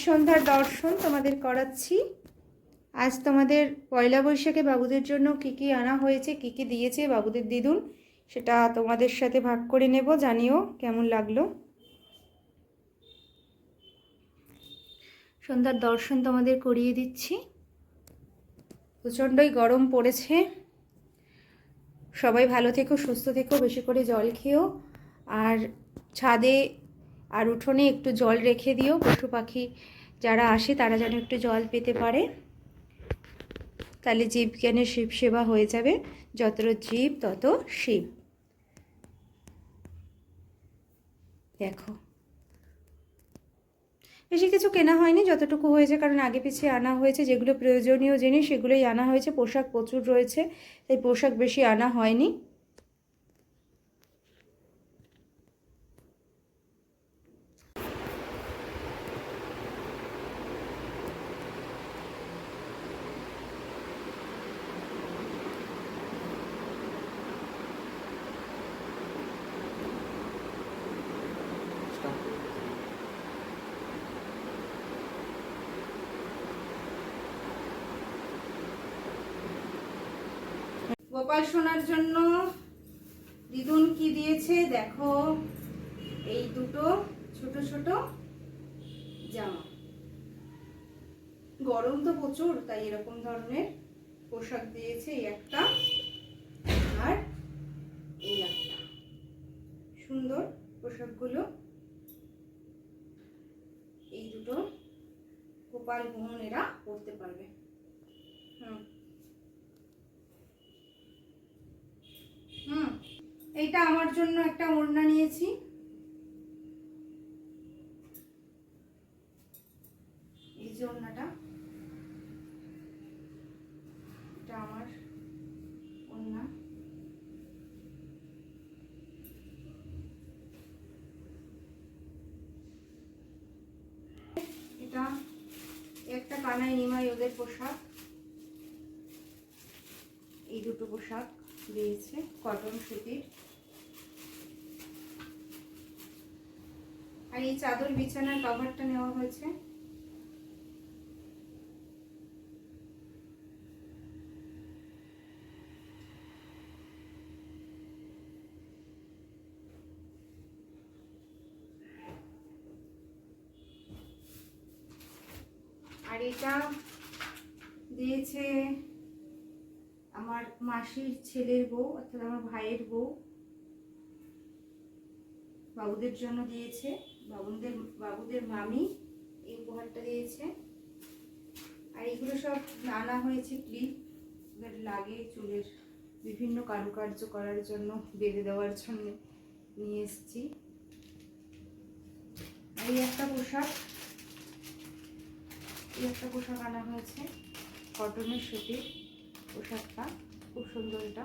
সন্ধ্যার দর্শন তোমাদের করাচ্ছি। আজ তোমাদের পয়লা বৈশাখে বাবুদের জন্য কি কি আনা হয়েছে, কি কি দিয়েছে বাবুদের দিদুন, সেটা তোমাদের সাথে ভাগ করে নেব। জানিও কেমন লাগলো। সন্ধ্যার দর্শন তোমাদের করিয়ে দিচ্ছি। প্রচণ্ডই গরম পড়েছে। সবাই ভালো থেকো, সুস্থ থেকো, বেশি করে জল খেও, আর ছাদে আর উঠোনে একটু জল রেখে দিও। পশু পাখি যারা আসে তারা যেন একটু জল পেতে পারে, তাহলে জীবজ্ঞানের শিব সেবা হয়ে যাবে। যত জীব তত শিব। দেখো বেশি কিছু কেনা হয়নি, যতটুকু হয়েছে, কারণ আগে পিছিয়ে আনা হয়েছে। যেগুলো প্রয়োজনীয় জিনিস সেগুলোই আনা হয়েছে। পোশাক প্রচুর রয়েছে, তাই পোশাক বেশি আনা হয়নি। গোপাল সোনার জন্য দিদুন কি দিয়েছে দেখো। এই দুটো ছোট ছোট জামা, গরম তো প্রচুর, তাই এরকম ধরনের পোশাক দিয়েছে। এই একটা আর এই একটা, সুন্দর পোশাকগুলো। এই দুটো গোপাল মোহনেরা পরতে পারবে। এইটা আমার জন্য একটা ওড়না নিয়েছি। এই যে ওড়নাটা, এটা আমার ওড়না। এটা একটা কানাই নিমাই ওদের পোশাক। এই দুটো পোশাক দিয়েছে কটন সুতির। আর এই চাদর বিছানার কভারটা নেওয়া হয়েছে। আর এটা দিয়েছে আমার মাসির ছেলের বউ, অর্থাৎ আমার ভাইয়ের বউ, বাবুদের জন্য দিয়েছে। বাবুদের মামি এই উপহারটা দিয়েছে। আর এগুলো সব আনা হয়েছে ক্লিপ, লাগে চুলের বিভিন্ন কারুকার্য করার জন্য, বেঁধে দেওয়ার জন্য নিয়ে এসেছি। আর এই একটা পোশাক আনা হয়েছে, কটনের সুতির পোশাকটা, খুব সুন্দর। এটা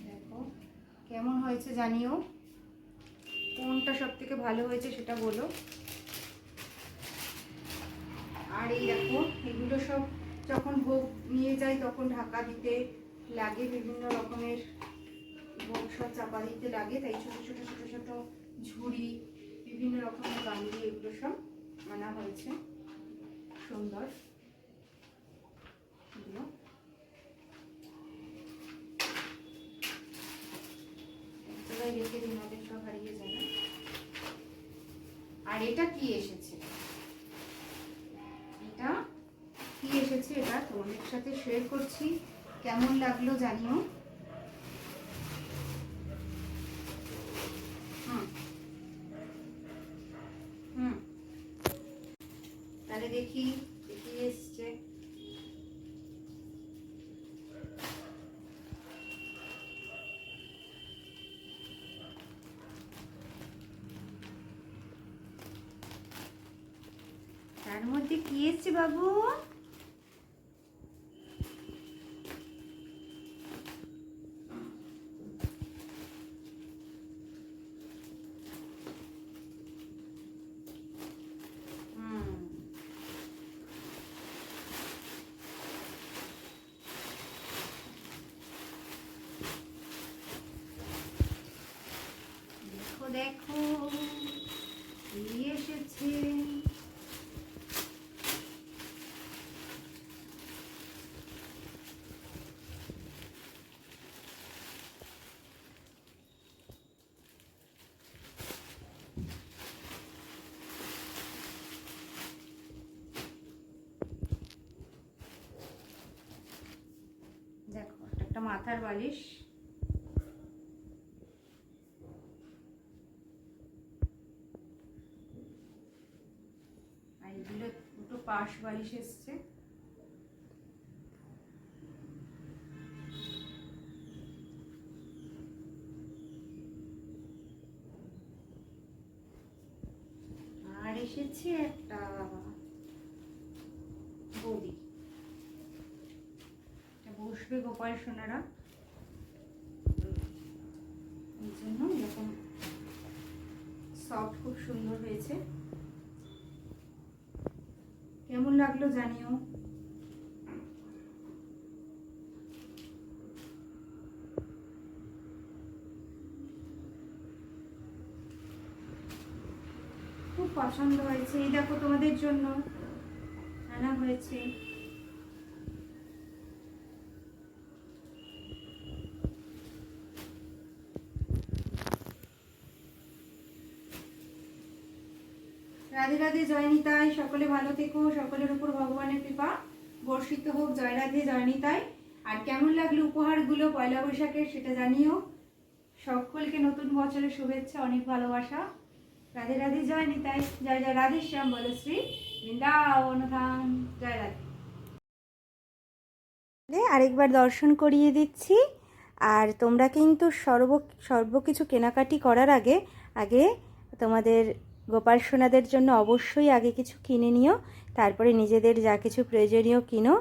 দেখো কেমন হয়েছে জানিও, কোনটা সব থেকে ভালো হয়েছে সেটা বলো। আর এই দেখো, এগুলো সব যখন ভোগ নিয়ে যাই তখন ঢাকা দিতে লাগে, বিভিন্ন রকমের ভোগ সব চাপা দিতে লাগে, তাই ছোট ছোট ছোট ছোট ঝুড়ি, বিভিন্ন রকমের গামলি, এগুলো সব আনা হয়েছে। সুন্দর রেখে দিন, ওদের সব হারিয়ে যাবে। আর এটা কি এসেছে, এটা তোমাদের সাথে শেয়ার করছি। কেমন লাগলো জানিও। তাহলে দেখি কি এসছে। তার মধ্যে কি এসছে বাবু? দেখো কি এসেছে। দেখো একটা মাথার বালিশ, আর এগুলো দুটো পাশ বালিশ এসছে। আর এসেছে একটা গদি, বসবে গোপাল সোনারা, এই জন্য এরকম সফট, খুব সুন্দর হয়েছে। কেমন লাগলো জানিও। খুব পছন্দ হয়েছে। এই দেখো তোমাদের জন্য আনা হয়েছে। রাধে রাধে, জয় নিতাই। সকলে ভালো থেকো, সকলের উপর ভগবানের কৃপা বর্ষিত হোক। জয় রাধে, জয় নিতাই। আর কেমন লাগলো উপহারগুলো পয়লা বৈশাখের সেটা জানিও। সকলকে নতুন বছরের শুভেচ্ছা, অনেক ভালোবাসা। রাধে রাধে, জয় নিতাই। জয় জয় রাধে শ্যাম, বলো শ্রী বৃন্দাবন ধাম। জয় রাধে। আরেকবার দর্শন করিয়ে দিচ্ছি। আর তোমরা কিন্তু সর্বকিছু কেনাকাটি করার আগে আগে তোমাদের গোপাল সোনাদের জন্য অবশ্যই আগে কিছু কিনে নিও, তারপরে নিজেদের যা কিছু প্রয়োজনীয় কিনো।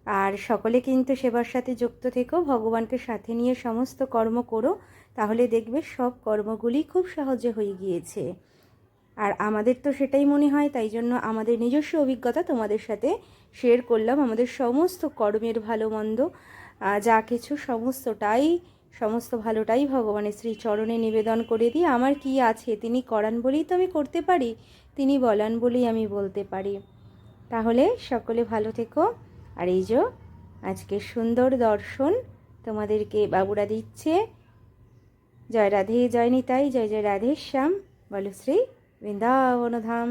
আর সকলে কিন্তু সেবার সাথে যুক্ত থেকো, ভগবানকে সাথে নিয়ে সমস্ত কর্ম করো, তাহলে দেখবে সব কর্মগুলি খুব সহজে হয়ে গিয়েছে। আর আমাদের তো সেটাই মনে হয়, তাই জন্য আমাদের নিজস্ব অভিজ্ঞতা তোমাদের সাথে শেয়ার করলাম। আমাদের সমস্ত কর্মের ভালো মন্দ যা কিছু সমস্ত ভালোটাই ভগবানের শ্রী চরণে নিবেদন করে দিই। আমার কি আছে, তিনি করান বলেই তো আমি করতে পারি, তিনি বলান বলেই আমি বলতে পারি। তাহলে সকলে ভালো থেকো। আর এই যে আজকে সুন্দর দর্শন তোমাদেরকে বাবুরা দিচ্ছে। জয় রাধে, জয় নিতাই। জয় জয় রাধে শ্যাম, বলো শ্রী বৃন্দাবন ধাম।